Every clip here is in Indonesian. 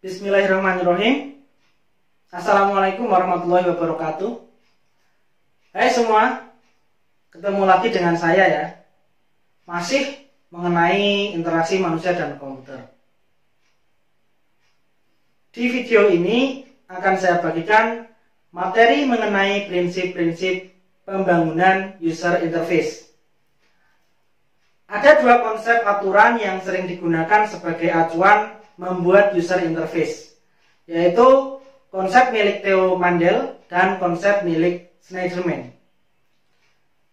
Bismillahirrahmanirrahim. Assalamualaikum warahmatullahi wabarakatuh. Hai semua, ketemu lagi dengan saya ya. Masih mengenai interaksi manusia dan komputer. Di video ini akan saya bagikan materi mengenai prinsip-prinsip pembangunan user interface. Ada dua konsep aturan yang sering digunakan sebagai acuan membuat user interface, yaitu konsep milik Theo Mandel dan konsep milik Schneiderman.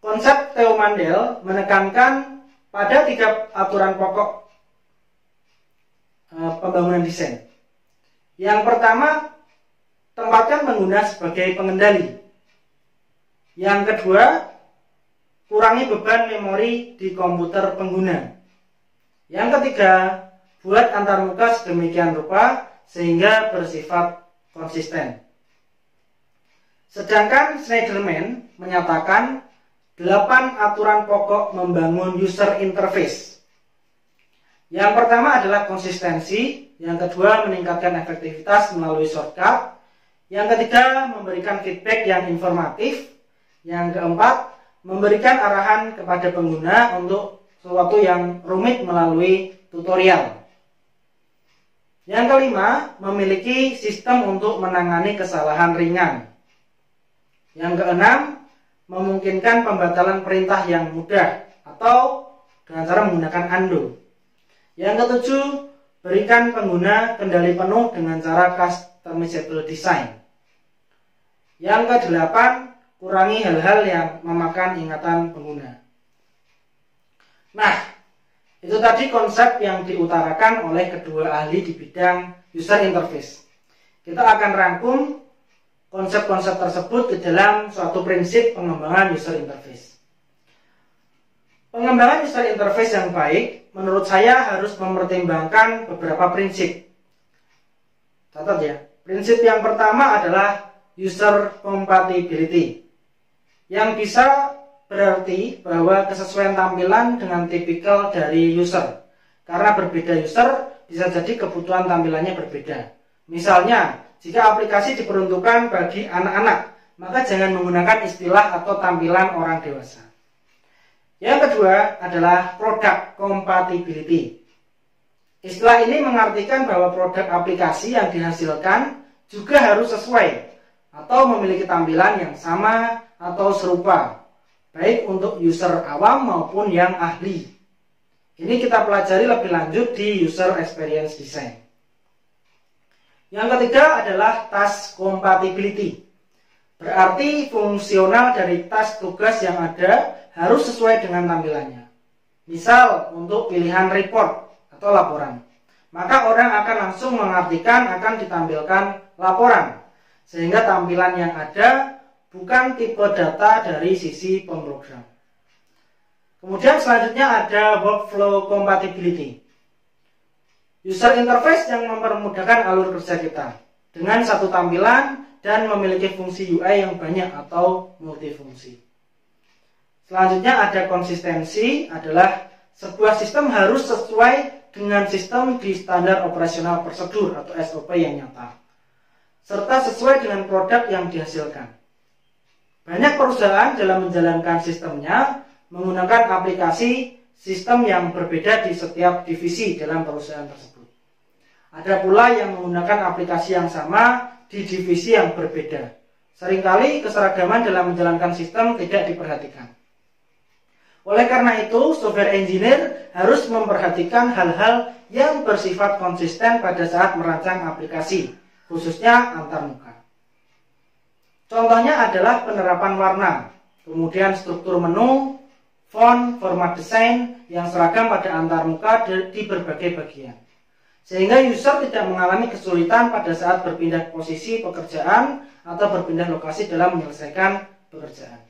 Konsep Theo Mandel menekankan pada tiga aturan pokok pembangunan desain. Yang pertama, tempatkan pengguna sebagai pengendali. Yang kedua, kurangi beban memori di komputer pengguna. Yang ketiga, buat antarmuka sedemikian rupa sehingga bersifat konsisten. Sedangkan Schneiderman menyatakan 8 aturan pokok membangun user interface. Yang pertama adalah konsistensi, yang kedua meningkatkan efektivitas melalui shortcut, yang ketiga memberikan feedback yang informatif, yang keempat memberikan arahan kepada pengguna untuk sesuatu yang rumit melalui tutorial. Yang kelima, memiliki sistem untuk menangani kesalahan ringan. Yang keenam, memungkinkan pembatalan perintah yang mudah atau dengan cara menggunakan undo. Yang ketujuh, berikan pengguna kendali penuh dengan cara customizable design. Yang kedelapan, kurangi hal-hal yang memakan ingatan pengguna. Nah, itu tadi konsep yang diutarakan oleh kedua ahli di bidang user interface. Kita akan rangkum konsep-konsep tersebut ke dalam suatu prinsip pengembangan user interface. Pengembangan user interface yang baik, menurut saya harus mempertimbangkan beberapa prinsip. Catat ya, prinsip yang pertama adalah user compatibility, yang bisa berarti bahwa kesesuaian tampilan dengan tipikal dari user. Karena berbeda user, bisa jadi kebutuhan tampilannya berbeda. Misalnya, jika aplikasi diperuntukkan bagi anak-anak, maka jangan menggunakan istilah atau tampilan orang dewasa. Yang kedua adalah product compatibility. Istilah ini mengartikan bahwa produk aplikasi yang dihasilkan juga harus sesuai atau memiliki tampilan yang sama atau serupa, baik untuk user awam maupun yang ahli. Ini kita pelajari lebih lanjut di user experience design. Yang ketiga adalah task compatibility. Berarti fungsional dari task tugas yang ada harus sesuai dengan tampilannya. Misal untuk pilihan report atau laporan, maka orang akan langsung mengartikan akan ditampilkan laporan, sehingga tampilan yang ada bukan tipe data dari sisi pemrogram. Kemudian selanjutnya ada workflow compatibility. User interface yang mempermudahkan alur kerja kita dengan satu tampilan dan memiliki fungsi UI yang banyak atau multifungsi. Selanjutnya ada konsistensi, adalah sebuah sistem harus sesuai dengan sistem di standar operasional prosedur atau SOP yang nyata, serta sesuai dengan produk yang dihasilkan. Banyak perusahaan dalam menjalankan sistemnya menggunakan aplikasi sistem yang berbeda di setiap divisi dalam perusahaan tersebut. Ada pula yang menggunakan aplikasi yang sama di divisi yang berbeda. Seringkali keseragaman dalam menjalankan sistem tidak diperhatikan. Oleh karena itu, software engineer harus memperhatikan hal-hal yang bersifat konsisten pada saat merancang aplikasi, khususnya antarmuka. Contohnya adalah penerapan warna, kemudian struktur menu, font, format desain yang seragam pada antarmuka di berbagai bagian. Sehingga user tidak mengalami kesulitan pada saat berpindah posisi pekerjaan atau berpindah lokasi dalam menyelesaikan pekerjaan.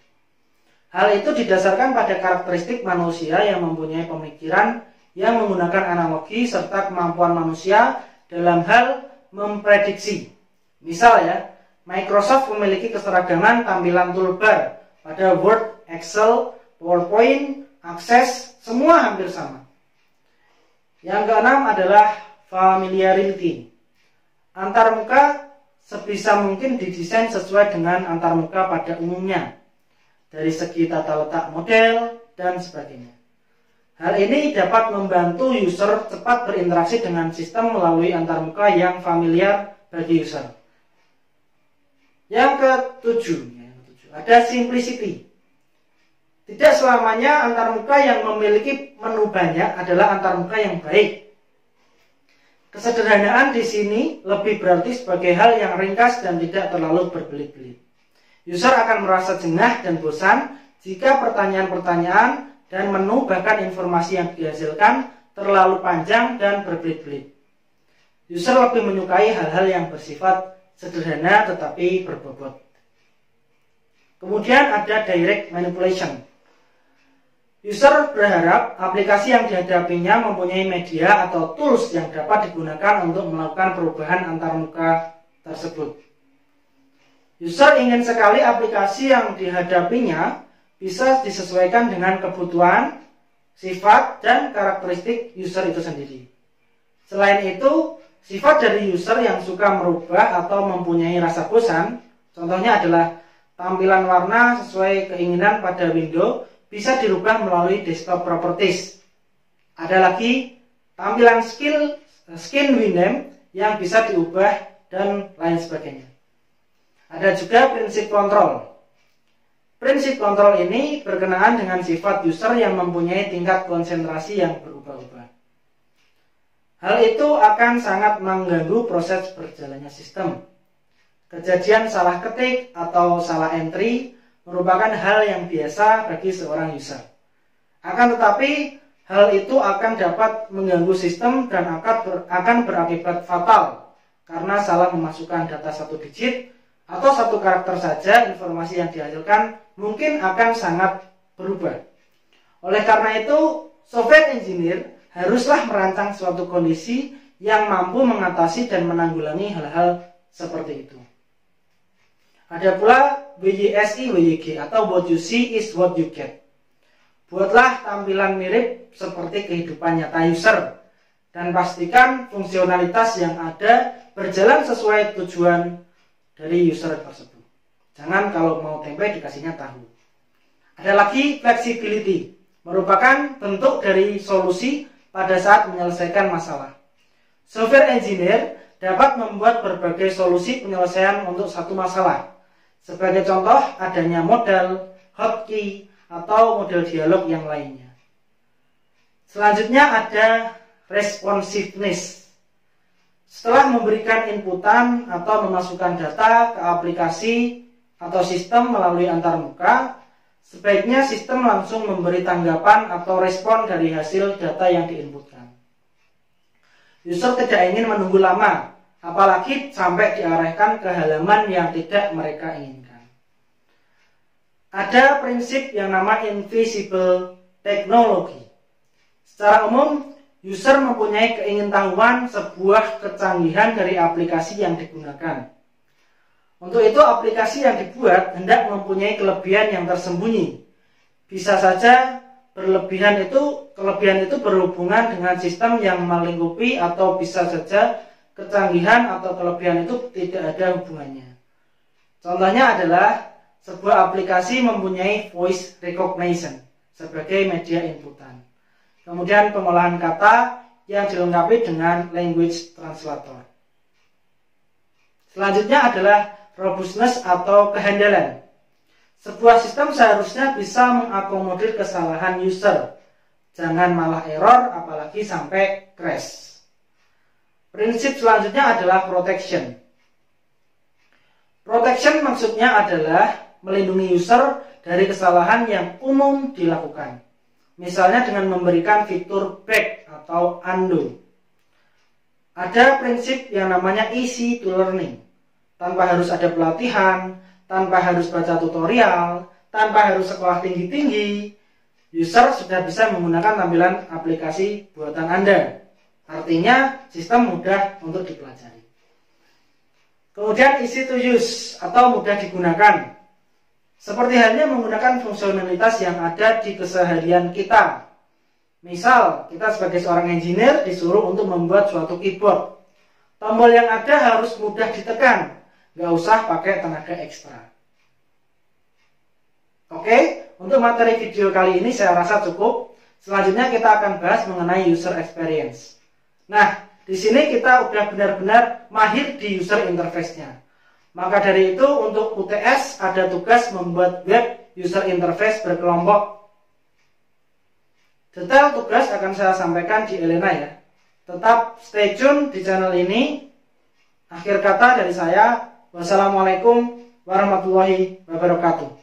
Hal itu didasarkan pada karakteristik manusia yang mempunyai pemikiran yang menggunakan analogi serta kemampuan manusia dalam hal memprediksi. Misal ya, Microsoft memiliki keseragaman tampilan toolbar pada Word, Excel, PowerPoint, Access, semua hampir sama. Yang keenam adalah familiarity. Antarmuka sebisa mungkin didesain sesuai dengan antarmuka pada umumnya, dari segi tata letak model dan sebagainya. Hal ini dapat membantu user cepat berinteraksi dengan sistem melalui antarmuka yang familiar bagi user. Yang ketujuh, ada simplicity. Tidak selamanya antarmuka yang memiliki menu banyak adalah antarmuka yang baik. Kesederhanaan di sini lebih berarti sebagai hal yang ringkas dan tidak terlalu berbelit-belit. User akan merasa jengah dan bosan jika pertanyaan-pertanyaan dan menu bahkan informasi yang dihasilkan terlalu panjang dan berbelit-belit. User lebih menyukai hal-hal yang bersifat sederhana tetapi berbobot. Kemudian ada direct manipulation. User berharap aplikasi yang dihadapinya mempunyai media atau tools yang dapat digunakan untuk melakukan perubahan antarmuka tersebut. User ingin sekali aplikasi yang dihadapinya bisa disesuaikan dengan kebutuhan, sifat, dan karakteristik user itu sendiri. Selain itu, sifat dari user yang suka merubah atau mempunyai rasa bosan, contohnya adalah tampilan warna sesuai keinginan pada window, bisa dirubah melalui desktop properties. Ada lagi tampilan skin window yang bisa diubah dan lain sebagainya. Ada juga prinsip kontrol. Prinsip kontrol ini berkenaan dengan sifat user yang mempunyai tingkat konsentrasi yang berubah-ubah. Hal itu akan sangat mengganggu proses berjalannya sistem. Kejadian salah ketik atau salah entry merupakan hal yang biasa bagi seorang user. Akan tetapi, hal itu akan dapat mengganggu sistem dan akan berakibat fatal karena salah memasukkan data satu digit atau satu karakter saja. Informasi yang dihasilkan mungkin akan sangat berubah. Oleh karena itu, software engineer haruslah merancang suatu kondisi yang mampu mengatasi dan menanggulangi hal-hal seperti itu. Ada pula WYSI/WYG atau what you see is what you get. Buatlah tampilan mirip seperti kehidupan nyata user dan pastikan fungsionalitas yang ada berjalan sesuai tujuan dari user tersebut. Jangan kalau mau tempe dikasihnya tahu. Ada lagi flexibility, merupakan bentuk dari solusi pada saat menyelesaikan masalah. Software engineer dapat membuat berbagai solusi penyelesaian untuk satu masalah. Sebagai contoh, adanya modal, hotkey, atau model dialog yang lainnya. Selanjutnya ada responsiveness. Setelah memberikan inputan atau memasukkan data ke aplikasi atau sistem melalui antarmuka, sebaiknya sistem langsung memberi tanggapan atau respon dari hasil data yang diinputkan. User tidak ingin menunggu lama, apalagi sampai diarahkan ke halaman yang tidak mereka inginkan. Ada prinsip yang nama invisible technology. Secara umum, user mempunyai keingintahuan sebuah kecanggihan dari aplikasi yang digunakan. Untuk itu, aplikasi yang dibuat hendak mempunyai kelebihan yang tersembunyi. Bisa saja kelebihan itu berhubungan dengan sistem yang melingkupi, atau bisa saja kecanggihan atau kelebihan itu tidak ada hubungannya. Contohnya adalah sebuah aplikasi mempunyai voice recognition sebagai media inputan. Kemudian pengolahan kata yang dilengkapi dengan language translator. Selanjutnya adalah robustness atau kehandalan. Sebuah sistem seharusnya bisa mengakomodir kesalahan user. Jangan malah error, apalagi sampai crash. Prinsip selanjutnya adalah protection. Protection maksudnya adalah melindungi user dari kesalahan yang umum dilakukan. Misalnya dengan memberikan fitur back atau undo. Ada prinsip yang namanya easy to learning. Tanpa harus ada pelatihan, tanpa harus baca tutorial, tanpa harus sekolah tinggi-tinggi, user sudah bisa menggunakan tampilan aplikasi buatan Anda. Artinya sistem mudah untuk dipelajari. Kemudian easy to use atau mudah digunakan. Seperti halnya menggunakan fungsionalitas yang ada di keseharian kita. Misal, kita sebagai seorang engineer disuruh untuk membuat suatu keyboard. Tombol yang ada harus mudah ditekan, nggak usah pakai tenaga ekstra. Oke, untuk materi video kali ini saya rasa cukup. Selanjutnya kita akan bahas mengenai user experience. Nah, di sini kita udah benar-benar mahir di user interface-nya. Maka dari itu untuk UTS ada tugas membuat web user interface berkelompok. Detail tugas akan saya sampaikan di Elena ya. Tetap stay tune di channel ini. Akhir kata dari saya, wassalamualaikum warahmatullahi wabarakatuh.